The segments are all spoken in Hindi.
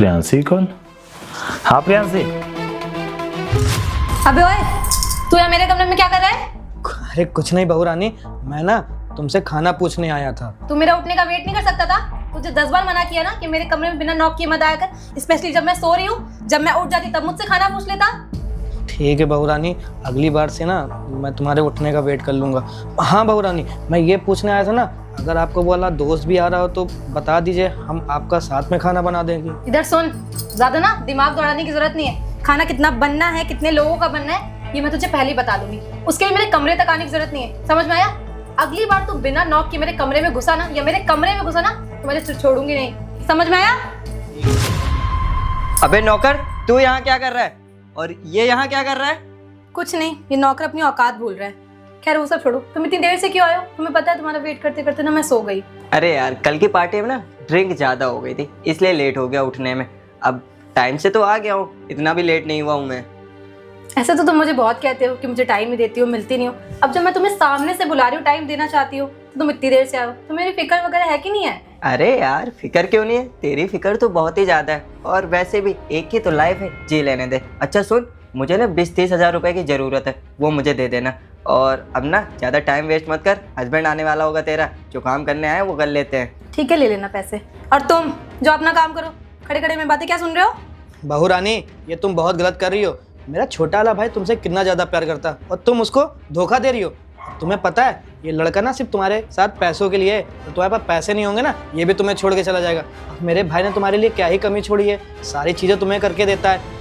प्रियांशी कौन? हाँ प्रियांशी। अबे ओए, तू यहाँ मेरे कमरे में क्या कर रहा है? अरे कुछ नहीं बहू रानी, मैं ना तुमसे खाना पूछने आया था। तू मेरा उठने का वेट नहीं कर सकता था? तुझे 10 बार मना किया ना कि मेरे कमरे में बिना नॉक किए मत आया कर, स्पेशली जब मैं सो रही हूँ। जब मैं उठ जाती तब मुझसे खाना पूछ लेता। ठीक है बहू रानी, अगली बार से ना मैं तुम्हारे उठने का वेट कर लूँगा। हाँ बहू रानी, मैं ये पूछने आया था ना, अगर आपको वो वाला दोस्त भी आ रहा हो तो बता दीजिए, हम आपका साथ में खाना बना देंगे। इधर सुन, ज्यादा ना दिमाग दौड़ाने की जरूरत नहीं है। खाना कितना बनना है, कितने लोगों का बनना है, ये मैं तुझे पहले ही बता दूंगी। उसके लिए मेरे कमरे तक आने की जरूरत नहीं है, समझ में आया? अगली बार तू बिना नॉक के मेरे कमरे में घुसा ना, या मेरे कमरे में घुसा ना, तो मैं छोड़ूंगी नहीं, समझ में आया? अबे नौकर, तू यहाँ क्या कर रहा है और ये यहाँ क्या कर रहा है? कुछ नहीं, ये नौकर अपनी औकात भूल रहा है। खैर वो सब छोड़ो, तुम इतनी देर से क्यों आए हो? तुम्हें पता है तुम्हारा वेट करते करते ना मैं सो गई। अरे यार, कल की पार्टी में ना ड्रिंक ज़्यादा हो गई थी, इसलिए लेट हो गया उठने में। अब टाइम से तो आ गया हूँ, इतना भी लेट नहीं हुआ हूँ मैं। ऐसे तो तुम मुझे बहुत कहते हो कि मुझे टाइम नहीं देती हो, मिलती नहीं हो। अब जब मैं तुम्हें सामने से बुला रही हूँ, टाइम देना चाहती हो, तो तुम इतनी देर से आओ। तो मेरी फिक्र वगैरह है कि नहीं है? अरे यार, फिक्र क्यों नहीं है? तेरी फिक्र तो बहुत ही ज़्यादा है, और वैसे भी एक ही तो लाइफ है, जी लेने दे। अच्छा सुन, मुझे ना 20-30 हज़ार रुपये की ज़रूरत है, वो मुझे दे देना। और अब ना ज़्यादा टाइम वेस्ट मत कर, हस्बैंड आने वाला होगा तेरा, जो काम करने आए वो कर लेते हैं। ठीक है, ले लेना पैसे। और तुम जो अपना काम करो, खड़े खड़े में बातें क्या सुन रहे हो? बहू रानी, ये तुम बहुत गलत कर रही हो। मेरा छोटा वाला भाई तुमसे कितना ज़्यादा प्यार करता है और तुम उसको धोखा दे रही हो। तुम्हें पता है ये लड़का ना सिर्फ तुम्हारे साथ पैसों के लिए है, तो तुम्हारे पास पैसे नहीं होंगे ना, ये भी तुम्हें छोड़ के चला जाएगा। मेरे भाई ने तुम्हारे लिए क्या ही कमी छोड़ी है, सारी चीज़ें तुम्हें करके देता है।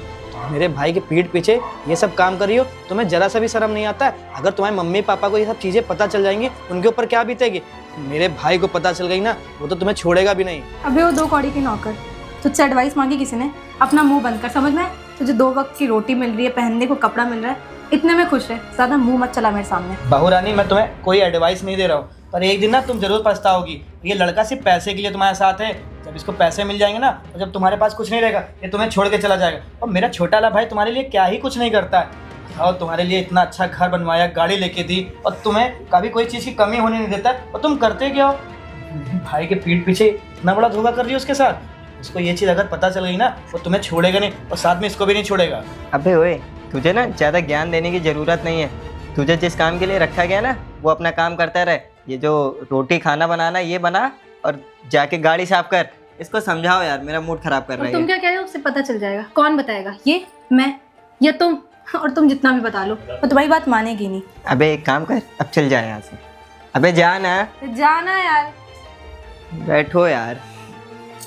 मेरे भाई के पीठ पीछे ये सब काम कर रही हो, तुम्हें जरा सा भी शर्म नहीं आता है? अगर तुम्हारे मम्मी पापा को ये सब चीज़ें पता चल जाएंगी, उनके ऊपर क्या बीतेगी? मेरे भाई को पता चल गई ना, वो तो तुम्हें छोड़ेगा भी नहीं। अबे वो 2 कौड़ी की नौकर, तुझसे एडवाइस मांगी किसी ने? अपना मुंह बंद कर, समझ में? तुझे 2 वक्त की रोटी मिल रही है, पहनने को कपड़ा मिल रहा है, इतने में खुश है। ज्यादा मुंह मत चला मेरे सामने। बहू रानी, मैं तुम्हें कोई एडवाइस नहीं दे रहा हूँ, पर एक दिन ना तुम जरूर पछताओगी। ये लड़का सिर्फ पैसे के लिए तुम्हारे साथ है। जब इसको पैसे मिल जाएंगे ना, तो जब तुम्हारे पास कुछ नहीं रहेगा, ये तुम्हें छोड़ के चला जाएगा। और मेरा छोटा वाला भाई तुम्हारे लिए क्या ही कुछ नहीं करता है। और तुम्हारे लिए इतना अच्छा घर बनवाया, गाड़ी लेके दी, और तुम्हें कभी कोई चीज़ की कमी होने नहीं देता। और तुम करते क्या हो? भाई के पीठ पीछे इतना बड़ा धोखा कर रही हो उसके साथ। उसको ये चीज़ अगर पता चल गई ना, वो तुम्हें छोड़ेगा नहीं, और साथ में इसको भी नहीं छोड़ेगा। अबे ओए, तुझे ना ज़्यादा ज्ञान देने की ज़रूरत नहीं है। तुझे जिस काम के लिए रखा गया ना, वो अपना काम करता रहे। ये जो रोटी खाना बनाना ये बना, और जाके गाड़ी साफ कर। इसको समझाओ यार, मेरा मूड खराब कर रहा है। तुम क्या कह रहे हो? उससे पता चल जाएगा? कौन बताएगा? ये मैं या तुम? और तुम जितना भी बता लो, वो तुम्हारी बात मानेगी नहीं। अबे एक काम कर, अब चल जाए यहाँ से। अबे जाना। जाना यार। बैठो यार,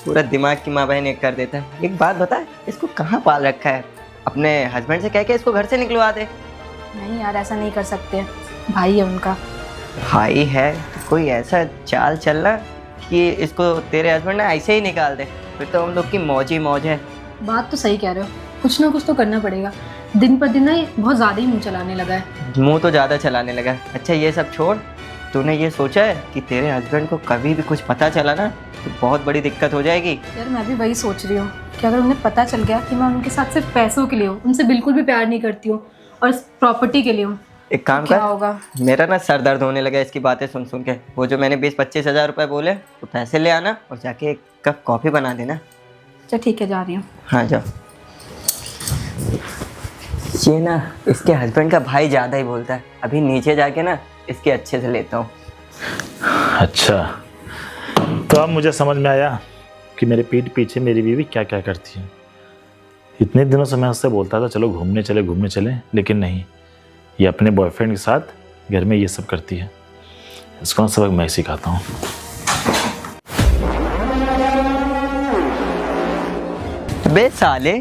पूरा दिमाग की माँ बहन एक कर देता है। एक बात बता, इसको कहाँ पाल रखा है? अपने हस्बैंड से कह के इसको घर से निकलवा दे। नहीं यार, ऐसा नहीं कर सकते, भाई है उनका। भाई है तो कोई ऐसा चाल चलना कि इसको तेरे हस्बैंड ना ऐसे ही निकाल दे, फिर तो हम लोग की मौज ही मौज है। बात तो सही कह रहे हो, कुछ ना कुछ तो करना पड़ेगा। दिन पर दिन ना ये बहुत ज़्यादा ही मुँह चलाने लगा है। मुँह तो ज़्यादा चलाने लगा है। अच्छा ये सब छोड़, तूने ये सोचा है कि तेरे हस्बैंड को कभी भी कुछ पता चला ना, तो बहुत बड़ी दिक्कत हो जाएगी। यार मैं भी वही सोच रही हूँ कि अगर उन्हें पता चल गया कि मैं उनके साथ सिर्फ पैसों के लिए हूँ, उनसे बिल्कुल भी प्यार नहीं करती हूँ, और इस प्रॉपर्टी के लिए हूँ, एक काम क्या कर, होगा? मेरा ना सर दर्द होने लगा इसकी बातें सुन सुन के। वो जो मैंने 20-25 हज़ार रुपये बोले, तो पैसे ले आना और जाके एक कप कॉफ़ी बना देना। अच्छा ठीक है, जा रही हूँ। हाँ जाओ। ये ना इसके हस्बैंड का भाई ज़्यादा ही बोलता है। अभी नीचे जाके ना इसके अच्छे से लेता हूँ। अच्छा, तो अब मुझे समझ में आया कि मेरे पीठ पीछे मेरी बीवी क्या क्या करती है। इतने दिनों से मैं उससे बोलता था चलो घूमने चले, लेकिन नहीं, ये अपने बॉयफ्रेंड के साथ घर में ये सब करती है। इसको ना सबक मैं सिखाता हूँ। बे साले,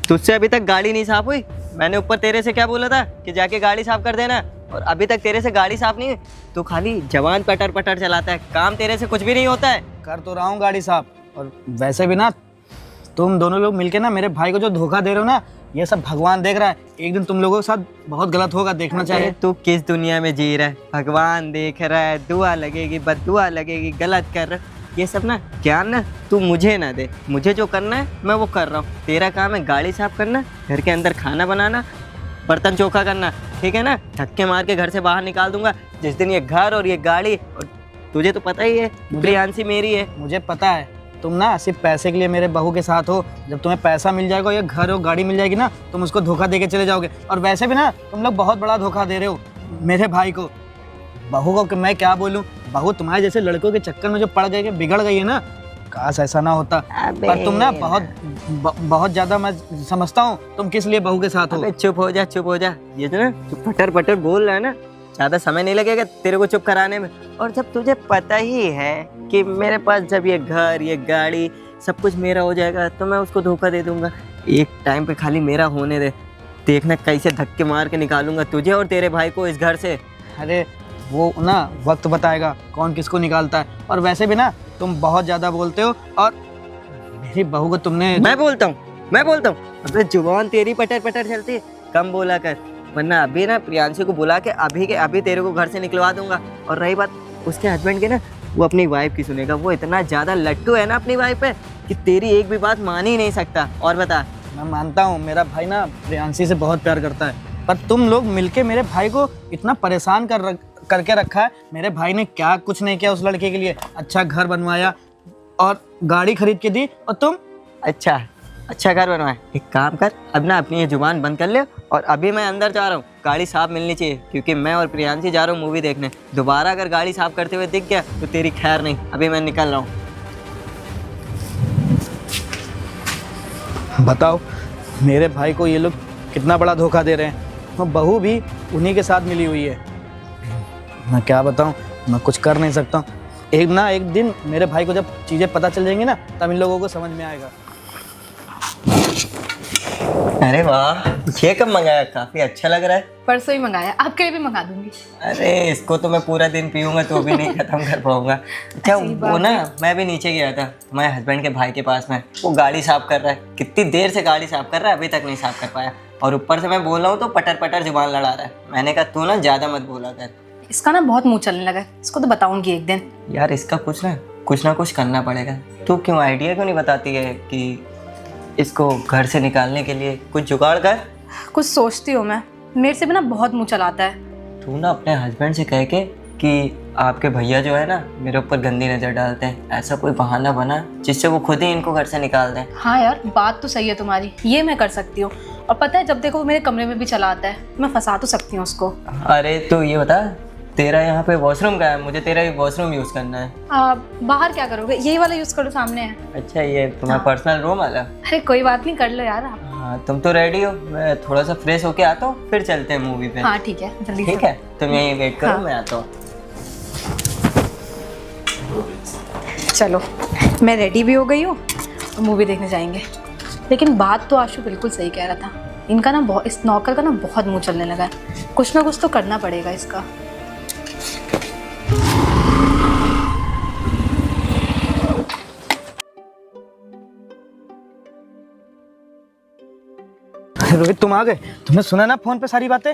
तुझसे अभी तक गाड़ी नहीं साफ हुई? मैंने ऊपर तेरे से क्या बोला था कि जाके गाड़ी साफ कर देना, और अभी तक तेरे से गाड़ी साफ नहीं हुई। तू खाली जवान पटर पटर चलाता है, काम तेरे से कुछ भी नहीं होता है। कर तो रहा हूँ गाड़ी साफ, और वैसे भी ना तुम दोनों लोग मिलके ना मेरे भाई को जो धोखा दे रहे हो ना, ये सब भगवान देख रहा है। एक दिन तुम लोगों के साथ बहुत गलत होगा, देखना चाहिए। तू किस दुनिया में जी रहा है? भगवान देख रहा है, दुआ लगेगी, बद्दुआ लगेगी, गलत कर रहा है। ये सब ना ज्ञान ना तू मुझे ना दे। मुझे जो करना है मैं वो कर रहा हूँ। तेरा काम है गाड़ी साफ करना, घर के अंदर खाना बनाना, बर्तन चौखा करना, ठीक है ना? धक्के मार के घर से बाहर निकाल दूंगा जिस दिन ये घर और ये गाड़ी। और तुझे तो पता ही है प्रियांशी मेरी है। मुझे पता है, तुम ना सिर्फ पैसे के लिए मेरे बहू के साथ हो। जब तुम्हें पैसा मिल जाएगा या घर और गाड़ी मिल जाएगी ना, तुम उसको धोखा दे के चले जाओगे। और वैसे भी ना तुम लोग बहुत बड़ा धोखा दे रहे हो मेरे भाई को। बहू को कि मैं क्या बोलूँ, बहू तुम्हारे जैसे लड़कों के चक्कर में जो पड़ गई बिगड़ गई है ना, काश ऐसा ना होता। पर तुम ना बहुत ज्यादा, मैं समझता हूँ तुम किस लिए बहू के साथ हो। अबे चुप हो जा। ये जो ना तू पटर पटर बोल रहा है ना, ज़्यादा समय नहीं लगेगा तेरे को चुप कराने में। और जब तुझे पता ही है कि मेरे पास जब ये घर, ये गाड़ी, सब कुछ मेरा हो जाएगा तो मैं उसको धोखा दे दूंगा। एक टाइम पे खाली मेरा होने दे, देखना कैसे धक्के मार के निकालूंगा तुझे और तेरे भाई को इस घर से। अरे वो ना वक्त बताएगा कौन किसको निकालता है। और वैसे भी ना तुम बहुत ज़्यादा बोलते हो और मेरी बहू को तुमने। मैं बोलता हूँ अबे जुबान तेरी पटर पटर चलती है, कम बोला कर, वरना अभी ना प्रियांशी को बुला के अभी के अभी तेरे को घर से निकलवा दूंगा। और रही बात उसके हस्बैंड की ना, वो अपनी वाइफ की सुनेगा। वो इतना ज़्यादा लट्टू है ना अपनी वाइफ पे कि तेरी एक भी बात मान ही नहीं सकता। और बता। मैं मानता हूँ मेरा भाई ना प्रियांशी से बहुत प्यार करता है, पर तुम लोग मिलके मेरे भाई को इतना परेशान करके रखा है। मेरे भाई ने क्या कुछ नहीं किया उस लड़के के लिए। अच्छा घर बनवाया और गाड़ी खरीद के दी, और तुम। अच्छा घर बनवाए। एक काम कर, अब ना अपनी ये जुबान बंद कर ले। और अभी मैं अंदर जा रहा हूँ, गाड़ी साफ मिलनी चाहिए, क्योंकि मैं और प्रियांशी जा रहा हूँ मूवी देखने। दोबारा अगर गाड़ी साफ करते हुए दिख गया तो तेरी खैर नहीं। अभी मैं निकल रहा हूँ। बताओ मेरे भाई को ये लोग कितना बड़ा धोखा दे रहे हैं। और बहू भी उन्हीं के साथ मिली हुई है। मैं क्या बताऊँ, मैं कुछ कर नहीं सकता। एक दिन मेरे भाई को जब चीज़ें पता चल जाएंगी ना, तब इन लोगों को समझ में आएगा। अरे वाह, ये कब मंगाया? काफी अच्छा लग रहा है। परसों ही मंगाया, आपके लिए भी मंगा दूंगी। अरे इसको तो मैं पूरा दिन पीऊंगा तो भी नहीं खत्म कर पाऊंगा। अच्छा वो ना, मैं भी नीचे गया था मेरे हस्बैंड के भाई के पास में। वो गाड़ी साफ कर रहा है, कितनी देर से गाड़ी साफ कर रहा है, अभी तक नहीं साफ कर पाया। और ऊपर से मैं बोल रहा हूँ तो पटर पटर जुबान लड़ा रहा है। मैंने कहा तू ना ज्यादा मत बोला कर। इसका ना बहुत मुंह चलने लगा है, इसको तो बताऊंगी एक दिन। यार इसका कुछ ना कुछ करना पड़ेगा। तू क्यों आइडिया क्यों नहीं बताती है कि इसको घर से निकालने के लिए कुछ जुगाड़ कर। कुछ सोचती हूँ मैं, मेरे से भी ना बहुत मुंह चलाता है। तू ना अपने हस्बैंड से कह के कि आपके भैया जो है ना मेरे ऊपर गंदी नज़र डालते हैं, ऐसा कोई बहाना बना जिससे वो खुद ही इनको घर से निकाल दें। हाँ यार, बात तो सही है तुम्हारी, ये मैं कर सकती हूँ। और पता है जब देखो वो मेरे कमरे में भी चला आता है, मैं फंसा तो सकती हूँ उसको। अरे तो ये बता, तेरा यहाँ पे वॉशरूम का है? मुझे तेरा वॉशरूम यूज़ करना है। बाहर क्या करोगे, यही वाला यूज़ करो, सामने है। अच्छा ये तुम्हारा पर्सनल रूम वाला? अरे कोई बात नहीं, कर लो यार आप। हाँ तुम तो रेडी हो, मैं थोड़ा सा फ्रेश होके आता हूँ, फिर चलते हैं मूवी पे। हाँ ठीक है, जल्दी ठीक है, तुम यहीं वेट करो। हाँ। मैं आता हूँ। चलो मैं रेडी भी हो गई हूँ, मूवी देखने जाएंगे। लेकिन बात तो आशु बिल्कुल सही कह रहा था, इनका ना बहुत, इस नौकर का ना बहुत मुंह चलने लगा है। कुछ ना कुछ तो करना पड़ेगा इसका। रोहित तुम आ गए? तुमने सुना ना फोन पे सारी बातें?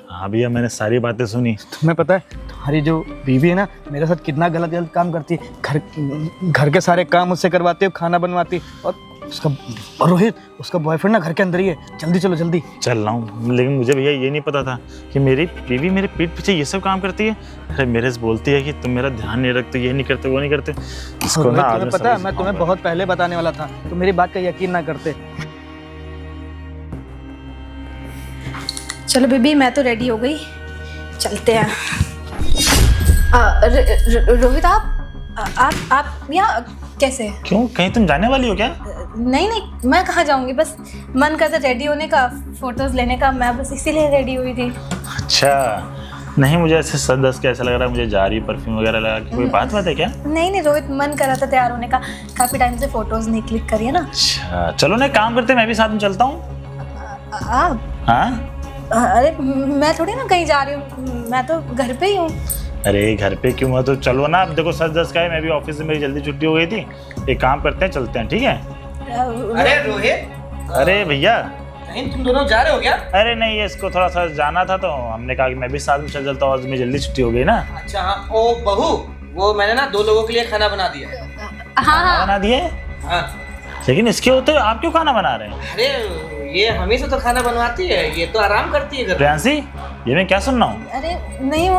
हाँ भैया, मैंने सारी बातें सुनी। तुम्हें पता है तुम्हारी जो बीवी है ना, मेरे साथ कितना गलत गलत काम करती है। घर के सारे काम मुझसे करवाती है, खाना बनवाती। और रोहित उसका बॉयफ्रेंड ना घर के अंदर ही है। जल्दी चलो जल्दी। चल रहा हूँ, लेकिन मुझे भैया ये नहीं पता था कि मेरी बीवी मेरे पीठ पीछे ये सब काम करती है। अरे मेरे से बोलती है कि तुम मेरा ध्यान नहीं रखते, ये नहीं करते, वो नहीं करते। इसको ना तुम्हें पता है मैं तुम्हें बहुत पहले बताने वाला था, तुम मेरी बात का यकीन ना करते। चलो बेबी, मैं तो रेडी हो गई, चलते हैं। रोहित आप यहाँ कैसे? क्यों, कहीं तुम जाने वाली हो क्या? नहीं, मैं कहाँ जाऊँगी, बस मन करता रेडी होने का, फोटोज लेने का, मैं बस इसीलिए रेडी हुई थी। अच्छा, नहीं मुझे ऐसे सदस के ऐसा लग रहा है मुझे जा रही परफ्यूम वगैरह लगा के। कोई बात है क्या? नहीं रोहित, मन कर रहा था तैयार होने का, काफ़ी टाइम से फोटोज नहीं क्लिक करी है ना। अच्छा चलो ना, काम करते, मैं भी साथ में चलता हूँ। आप? हाँ अरे मैं थोड़ी ना कहीं जा रही हूँ, मैं तो घर पे ही हूँ। अरे घर पे क्यों है, तो चलो ना। अब देखो 10:30 का है, मैं भी ऑफिस से, मेरी जल्दी छुट्टी हो गई थी। एक काम करते हैं, चलते हैं, ठीक है? अरे रोहित, अरे भैया, कहीं तुम दोनों जा रहे हो क्या? अरे नहीं, इसको थोड़ा सा जाना था तो हमने कहा कि मैं भी साथ में चल चलता हूँ, आज मेरी जल्दी छुट्टी हो गई ना। अच्छा हाँ, ओ बहू, वो मैंने ना 2 लोगों के लिए खाना बना दिया है। हाँ बना दिए? हाँ। लेकिन इसके होते हुए आप क्यों खाना बना रहे हैं? अरे ये हमें से तो खाना बनवाती है, ये तो आराम करती है घर में। प्रियांशी, ये मैं क्या सुन रहा हूँ? अरे नहीं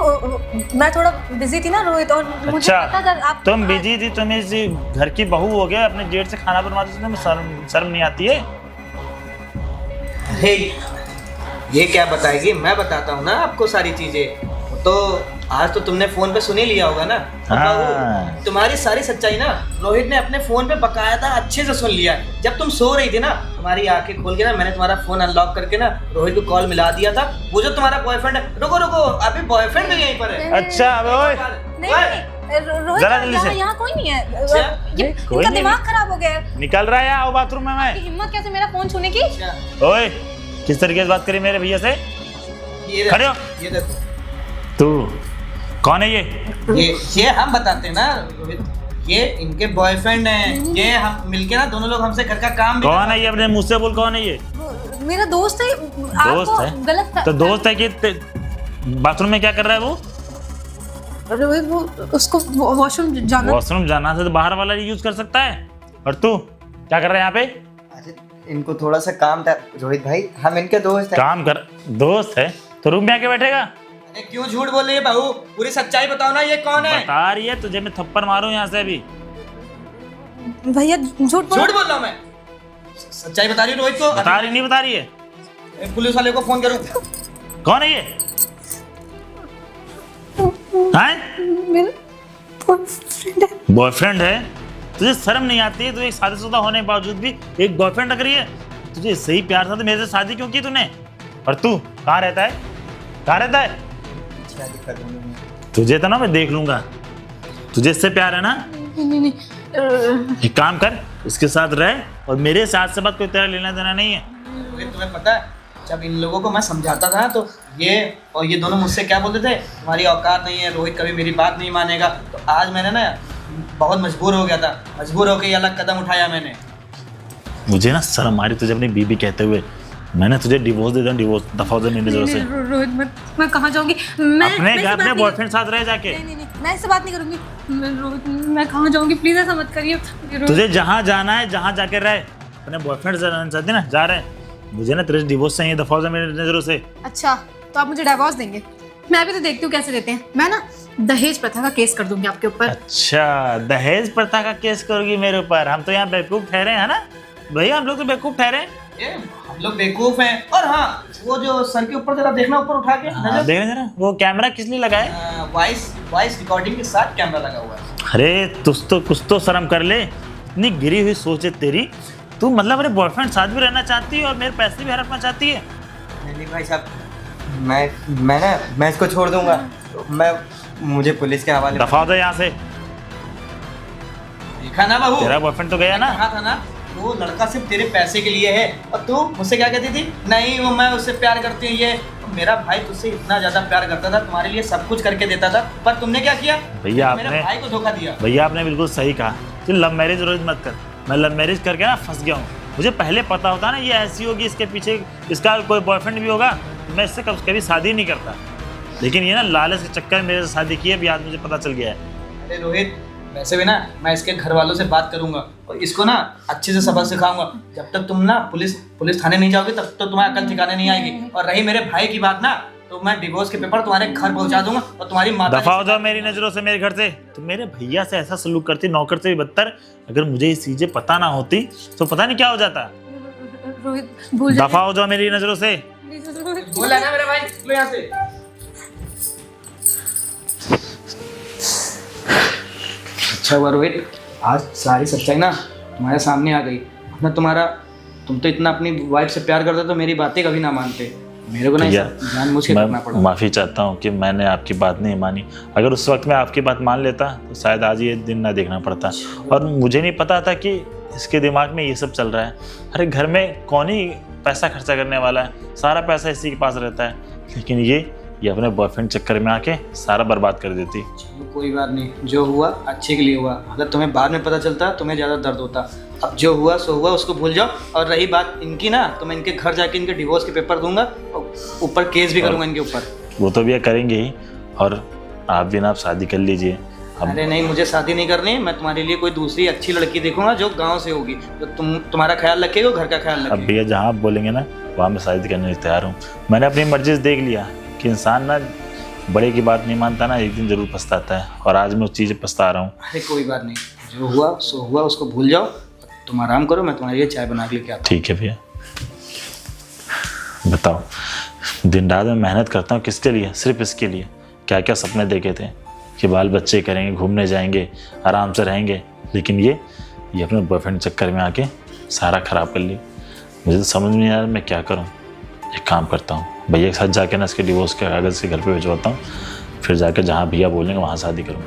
मैं थोड़ा बिजी थी ना रोहित, और मुझे अच्छा, पता था आप तुम बिजी थी, तुम इस घर की बहू हो गए, अपने जेठ से खाना बनवाते थे, तुम्हें शर्म नहीं आती है? अरे ये क्या बताएगी, मैं बताता हूँ ना आपको सारी चीजें। तो आज तो तुमने फोन पे सुन ही लिया होगा ना। और हाँ। बहू, तुम्हारी सारी सच्चाई ना रोहित ने अपने फोन पे बकायदा अच्छे से सुन लिया। जब तुम सो रही थी ना, तुम्हारी आंखें खोल के ना मैंने तुम्हारा फोन अनलॉक करके ना रोहित को कॉल मिला दिया था। वो जो तुम्हारा बॉयफ्रेंड है, रुको रुको, अभी बॉयफ्रेंड भी यहीं पर है। अच्छा अबे ओए, रोहित जरा जल्दी से। यहाँ कोई नहीं है, अच्छा, ये कोई इनका नहीं। दिमाग खराब हो गया है। निकल रहा है, आओ बाथरूम में। मैं हिम्मत कैसे मेरा फोन छूने की? ओए, किस तरीके से बात करी मेरे भैया से? ये खड़े हो। ये देखो, तू कौन है ये? ये हम बताते हैं ना रोहित, ये इनके बॉयफ्रेंड हैं। ये हम मिलके ना दोनों लोग हमसे घर का काम भी कौन है ये? अपने मुंह से बोल, कौन है ये? मेरा दोस्त है। दोस्त आपको है? गलत तो दोस्त है कि बाथरूम में क्या कर रहा है वो? रोहित वो उसको वॉशरूम जाना। वॉशरूम जाना से तो बाहर वाला यूज कर सकता है। और तू क्या कर रहा है यहाँ पे? अरे इनको थोड़ा सा काम था रोहित भाई, हम इनके दोस्त हैं। काम कर, दोस्त है तो रूम में आके बैठेगा? अरे क्यों झूठ बोल रही है बहू, पूरी सच्चाई बताओ ना, ये कौन है? बता रही है तुझे, मैं थप्पड़ मारूं यहाँ से अभी। भैया झूठ झूठ बोल रहा हूँ मैं, सच्चाई बता रही हूँ रोहित को। बता रही नहीं बता रही है? एक पुलिस वाले को फोन करूँ। कौन है ये? मेरा बॉयफ्रेंड है। बॉयफ्रेंड है? तुझे शर्म नहीं आती है? तुझे एक शादीशुदा होने के बावजूद भी एक बॉयफ्रेंड रख रही है? तुझे सही प्यार था तो मेरे से शादी क्यों की तूने? और तू कहाँ रहता है? कहाँ रहता है? शादी कर दूंगा मैं। तुझे तो ना मैं देख लूंगा। तुझे इससे प्यार है ना? नहीं एक काम कर, इसके साथ रह और मेरे साथ से बात कोई तेरा लेना देना नहीं है। रोहित तुम्हें पता है, जब इन लोगों को मैं समझाता था तो ये और ये दोनों मुझसे क्या बोलते थे, तुम्हारी औकात नहीं है, रोहित कभी मेरी बात नहीं मानेगा। तो आज मैंने ना बहुत मजबूर हो गया था, मजबूर होकर ये अलग कदम उठाया मैंने। मुझे ना शर्म आ रही तुझे अपनी बीबी कहते हुए। मैंने तुझे डिवोर्स दे दिया, डिवोर्स दफा हो जा मेरी नजरों से। रोहित मैं कहाँ जाऊंगी? मैं अपने इससे घर बात अपने नहीं बॉयफ्रेंड साथ रह जाके। नहीं मैं इससे बात नहीं करूंगी। रोहित मैं कहाँ जाऊंगी? प्लीज ऐसा मत करिए रोहित। तुझे जहाँ जाना है जहाँ जाके रह, अपने बॉयफ्रेंड से रहना चाहती है ना, जा रहे हैं। मुझे ना तेरे डिवोर्स चाहिए, दफा हो जा मेरी नजरों से। अच्छा तो आप मुझे डिवोर्स देंगे? मैं भी तो देखती हूँ कैसे देते हैं। मैं ना दहेज प्रथा का केस कर दूंगी आपके ऊपर। अच्छा, दहेज प्रथा का केस करोगी मेरे ऊपर? हम तो यहाँ बेवकूफ ठहरे हैं ना भैया, हम लोग तो बेवकूफ ठहरे हैं। ये हम लोग बेवकूफ हैं। और हाँ, वो जो सर के ऊपर जरा देखना, ऊपर उठा के हाँ, देखना जरा, वो कैमरा किस लिए लगा है? वॉइस रिकॉर्डिंग के साथ कैमरा लगा हुआ है। अरे तुझ तो कुछ तो शर्म कर ले, इतनी गिरी हुई सोच है तेरी। तू मतलब मेरे बॉयफ्रेंड साथ भी रहना चाहती है और मेरे पैसे भी हड़पना चाहती है? नहीं भाई साहब, मैं इसको छोड़ दूंगा। मुझे पुलिस के हवाले। दफा हो जा यहाँ से। देखा ना बहू, तेरा बॉयफ्रेंड तो गया ना? कहा था ना, वो लड़का सिर्फ तेरे पैसे के लिए है। और तू मुझसे क्या कहती थी? नहीं वो मैं उससे प्यार करती हूँ। ये मेरा भाई तुझसे इतना ज्यादा प्यार करता था, तुम्हारे लिए सब कुछ करके देता था, पर तुमने क्या किया? भैया मेरे आपने भाई को धोखा दिया। भैया आपने बिल्कुल सही कहा कि लव मैरिज रोज मत कर। मैं लव मैरिज करके ना फंस गया हूँ। मुझे पहले पता होता ना ये ऐसी होगी, इसके पीछे इसका कोई बॉयफ्रेंड भी होगा, मैं इससे कभी शादी नहीं करता। लेकिन ये ना लालच के चक्कर में मेरे से शादी की है, अभी आज मुझे पता चल गया है। अरे रोहित, वैसे भी ना मैं इसके घर वालों से बात करूंगा और इसको ना अच्छे से सबक सिखाऊंगा। जब तक तुम ना पुलिस थाने नहीं जाओगे तब तो तुम्हारी अकल ठिकाने नहीं आएगी। और रही मेरे भाई की बात ना, तो मैं डिवोर्स के पेपर तुम्हारे घर पहुंचा दूंगा और तुम्हारी माता। दफा हो जाओ मेरी नजरों से, मेरे घर से। तुम मेरे भैया से ऐसा सलूक करती, नौकर से भी बदतर। अगर मुझे ये चीजें पता ना होती तो पता नहीं क्या हो जाता। रोहित भूल जा। दफा हो जाओ मेरी नजरों से। बोला ना मेरा भाई, लो यहाँ से। अच्छा हुआ रोहित, आज सारी सच्चाई ना तुम्हारे सामने आ गई। अपना तुम तो इतना अपनी वाइफ से प्यार करते तो मेरी बातें कभी ना मानते। मेरे को ना भैया, जानबूझ के करना पड़ा। मैं माफ़ी चाहता हूँ कि मैंने आपकी बात नहीं मानी। अगर उस वक्त मैं आपकी बात मान लेता तो शायद आज ये दिन ना देखना पड़ता। और मुझे नहीं पता था कि इसके दिमाग में ये सब चल रहा है। अरे घर में कौन ही पैसा खर्चा करने वाला है, सारा पैसा इसी के पास रहता है। लेकिन ये अपने बॉयफ्रेंड चक्कर में आके सारा बर्बाद कर देती। चलो कोई बात नहीं, जो हुआ अच्छे के लिए हुआ। अगर तुम्हें बाद में पता चलता तुम्हें ज़्यादा दर्द होता। अब जो हुआ सो हुआ, उसको भूल जाओ। और रही बात इनकी ना, तो मैं इनके घर जाके इनके डिवोर्स के पेपर दूंगा और ऊपर केस भी करूंगा इनके ऊपर। वो तो भैया करेंगे ही। और आप भी ना आप शादी कर लीजिए। अरे नहीं, मुझे शादी नहीं करनी। मैं तुम्हारे लिए कोई दूसरी अच्छी लड़की देखूंगा जो गाँव से होगी, जो तुम्हारा ख्याल रखेगी, घर का ख्याल अब रखेगी। भैया जहाँ आप बोलेंगे ना वहाँ मैं शादी करने के लिए तैयार हूँ। मैंने अपनी मर्जी से देख लिया कि इंसान ना बड़े की बात नहीं मानता ना, एक दिन ज़रूर पछताता है, और आज मैं उस चीज़ पछता रहा हूँ। अरे कोई बात नहीं, जो हुआ सो हुआ, उसको भूल जाओ, तुम आराम करो, मैं तुम्हारे लिए चाय बना के लेके आता ठीक है भैया। बताओ, दिन रात में मेहनत करता हूँ किसके लिए? सिर्फ इसके लिए। क्या क्या सपने देखे थे कि बाल बच्चे करेंगे, घूमने जाएंगे, आराम से रहेंगे, लेकिन ये अपने बॉयफ्रेंड चक्कर में आके सारा ख़राब कर लिया। मुझे तो समझ नहीं आ रहा मैं क्या करूँ। एक काम करता हूँ, भैया के साथ जाके ना इसके डिवोर्स के कागज़ के घर पे भिजवाता हूँ, फिर जाकर जहाँ भैया बोलेंगे वहाँ शादी करूँ।